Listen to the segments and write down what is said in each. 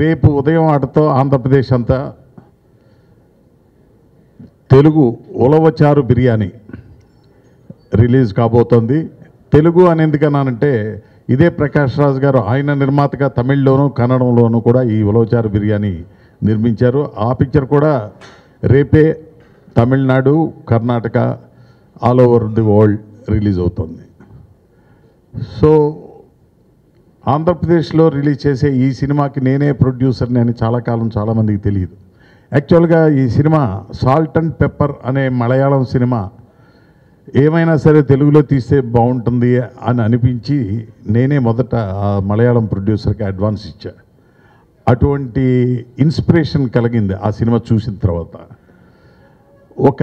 రేపు ఉదయం ఆటతో ఆంధ్రప్రదేశ్ అంతా తెలుగు ఉలవచారు బిర్యానీ రిలీజ్ కాబోతోంది. తెలుగు అని ఎందుకన్నానంటే ఇదే ప్రకాష్ రాజ్ గారు ఆయన నిర్మాతగా తమిళ్లోను కన్నడంలోనూ కూడా ఈ ఉలవచారు బిర్యానీ నిర్మించారు. ఆ పిక్చర్ కూడా రేపే Tamil Nadu, Karnataka, all over the world release అవుతుంది. సో ఆంధ్రప్రదేశ్లో రిలీజ్ చేసే ఈ సినిమాకి నేనే ప్రొడ్యూసర్ని అని చాలా కాలం చాలామందికి తెలియదు. యాక్చువల్గా ఈ సినిమా సాల్ట్ అండ్ పెప్పర్ అనే మలయాళం సినిమా ఏమైనా సరే తెలుగులో తీస్తే బాగుంటుంది అని అనిపించి నేనే మొదట ఆ మలయాళం ప్రొడ్యూసర్కి అడ్వాన్స్ ఇచ్చా. అటువంటి ఇన్స్పిరేషన్ కలిగింది ఆ సినిమా చూసిన తర్వాత. ఒక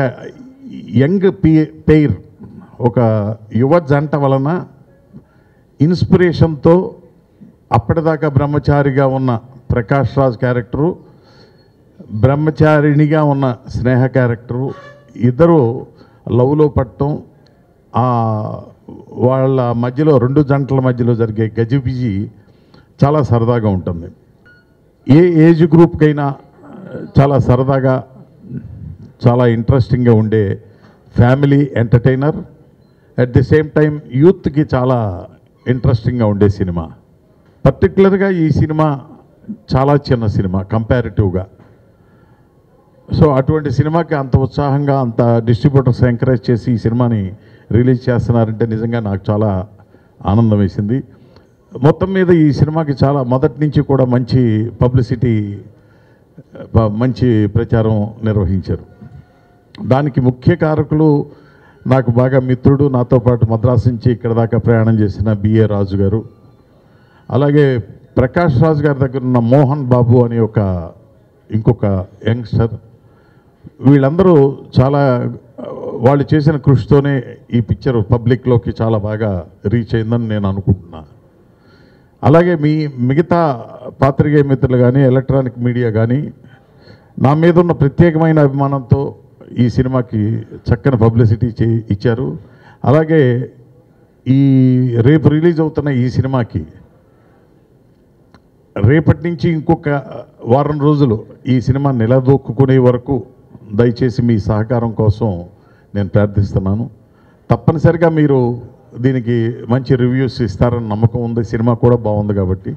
యంగ్ పెయిర్, ఒక యువ జంట వలన ఇన్స్పిరేషన్తో అప్పటిదాకా బ్రహ్మచారిగా ఉన్న ప్రకాష్ రాజ్ క్యారెక్టరు, బ్రహ్మచారిణిగా ఉన్న స్నేహ క్యారెక్టరు ఇద్దరు లవ్లో పడటం, వాళ్ళ మధ్యలో రెండు జంటల మధ్యలో జరిగే గజిబిజి చాలా సరదాగా ఉంటుంది. ఏ ఏజ్ గ్రూప్కైనా చాలా సరదాగా, చాలా ఇంట్రెస్టింగ్గా ఉండే family entertainer, at the same time యూత్కి చాలా ఇంట్రెస్టింగ్గా ఉండే సినిమా. పర్టికులర్గా ఈ సినిమా చాలా చిన్న సినిమా కంపారిటివ్గా. సో అటువంటి సినిమాకి అంత ఉత్సాహంగా, అంత డిస్ట్రిబ్యూటర్స్ ఎంకరేజ్ చేసి ఈ సినిమాని రిలీజ్ చేస్తున్నారంటే నిజంగా నాకు చాలా ఆనందం వేసింది. మొత్తం మీద ఈ సినిమాకి చాలా మొదటి నుంచి కూడా మంచి పబ్లిసిటీ, మంచి ప్రచారం నిర్వహించారు. దానికి ముఖ్య కారకులు నాకు బాగా మిత్రుడు, నాతో పాటు మద్రాసు నుంచి ఇక్కడ దాకా ప్రయాణం చేసిన బిఏ రాజు గారు, అలాగే ప్రకాష్ రాజ్ గారి దగ్గర ఉన్న మోహన్ బాబు అని ఇంకొక యంగ్స్టర్. వీళ్ళందరూ చాలా వాళ్ళు చేసిన కృషితోనే ఈ పిక్చర్ పబ్లిక్లోకి చాలా బాగా రీచ్ అయిందని నేను అనుకుంటున్నా. అలాగే మిగతా పాత్రికేయ మిత్రులు కానీ, ఎలక్ట్రానిక్ మీడియా కానీ నా మీద ఉన్న ప్రత్యేకమైన అభిమానంతో ఈ సినిమాకి చక్కని పబ్లిసిటీ ఇచ్చారు. అలాగే రేపు రిలీజ్ అవుతున్న ఈ సినిమాకి రేపటి నుంచి ఇంకొక వారం రోజులు ఈ సినిమా నిలదొక్కునే వరకు దయచేసి మీ సహకారం కోసం నేను ప్రార్థిస్తున్నాను. తప్పనిసరిగా మీరు దీనికి మంచి రివ్యూస్ ఇస్తారని నమ్మకం ఉంది. సినిమా కూడా బాగుంది కాబట్టి.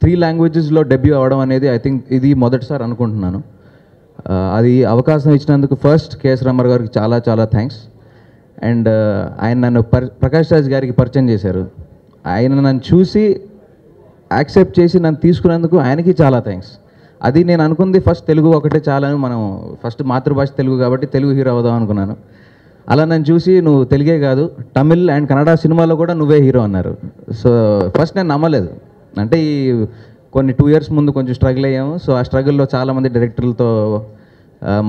3 లాంగ్వేజెస్లో డెబ్యూ అవ్వడం అనేది ఐ థింక్ ఇది మొదటిసారి అనుకుంటున్నాను. అది అవకాశం ఇచ్చినందుకు ఫస్ట్ కేఎస్ రామారావు గారికి చాలా చాలా థ్యాంక్స్. అండ్ ఆయన నన్ను ప్రకాష్ రాజ్ గారికి పరిచయం చేశారు. ఆయన నన్ను చూసి యాక్సెప్ట్ చేసి నన్ను తీసుకున్నందుకు ఆయనకి చాలా థ్యాంక్స్. అది నేను అనుకుంది ఫస్ట్ తెలుగు ఒకటే చాలని, మనం ఫస్ట్ మాతృభాష తెలుగు కాబట్టి తెలుగు హీరో అవుదాం అనుకున్నాను. అలా నన్ను చూసి నువ్వు తెలుగే కాదు తమిళ్ అండ్ కన్నడ సినిమాలో కూడా నువ్వే హీరో అన్నారు. సో ఫస్ట్ నేను నమ్మలేదు. అంటే కొన్ని 2 years ముందు కొంచెం స్ట్రగుల్ అయ్యాము. సో ఆ స్ట్రగుల్లో చాలామంది డైరెక్టర్లతో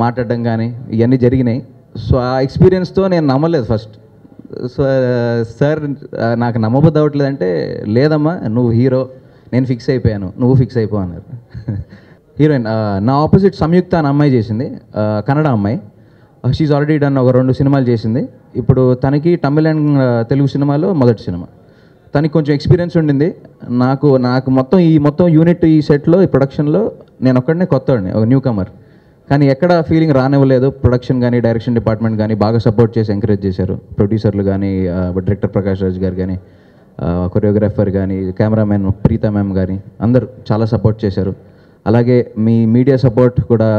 మాట్లాడడం కానీ ఇవన్నీ జరిగినాయి. సో ఆ ఎక్స్పీరియన్స్తో నేను నమ్మలేదు ఫస్ట్. సో సార్ నాకు నమ్మబుద్ధి అవ్వట్లేదంటే, లేదమ్మా నువ్వు హీరో, నేను ఫిక్స్ అయిపోయాను, నువ్వు ఫిక్స్ అయిపో అన్నారు. హీరోయిన్ నా ఆపోజిట్ సంయుక్త అనే అమ్మాయి చేసింది, కన్నడ అమ్మాయి. షీఈ్ ఆల్రెడీ డన్ ఒక 2 సినిమాలు చేసింది. ఇప్పుడు తనకి తమిళ్ అండ్ తెలుగు సినిమాలో మొదటి సినిమా. తనకి కొంచెం ఎక్స్పీరియన్స్ ఉండింది. నాకు మొత్తం యూనిట్ ఈ సెట్లో ఈ ప్రొడక్షన్లో నేను ఒక్కడనే కొత్తవాడిని, ఒక న్యూ కమర్. కానీ ఎక్కడ ఫీలింగ్ రానివ్వలేదు. ప్రొడక్షన్ కానీ డైరెక్షన్ డిపార్ట్మెంట్ కానీ బాగా సపోర్ట్ చేసి ఎంకరేజ్ చేశారు. ప్రొడ్యూసర్లు కానీ, డైరెక్టర్ ప్రకాష్ రాజ్ గారు కానీ, కొరియోగ్రాఫర్ కానీ, కెమెరామెన్ ప్రీతా మ్యామ్ కానీ అందరూ చాలా సపోర్ట్ చేశారు. అలాగే మీ మీడియా సపోర్ట్ కూడా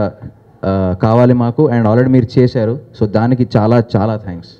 కావాలి మాకు, అండ్ ఆల్రెడీ మీరు చేశారు. సో దానికి చాలా చాలా థ్యాంక్స్.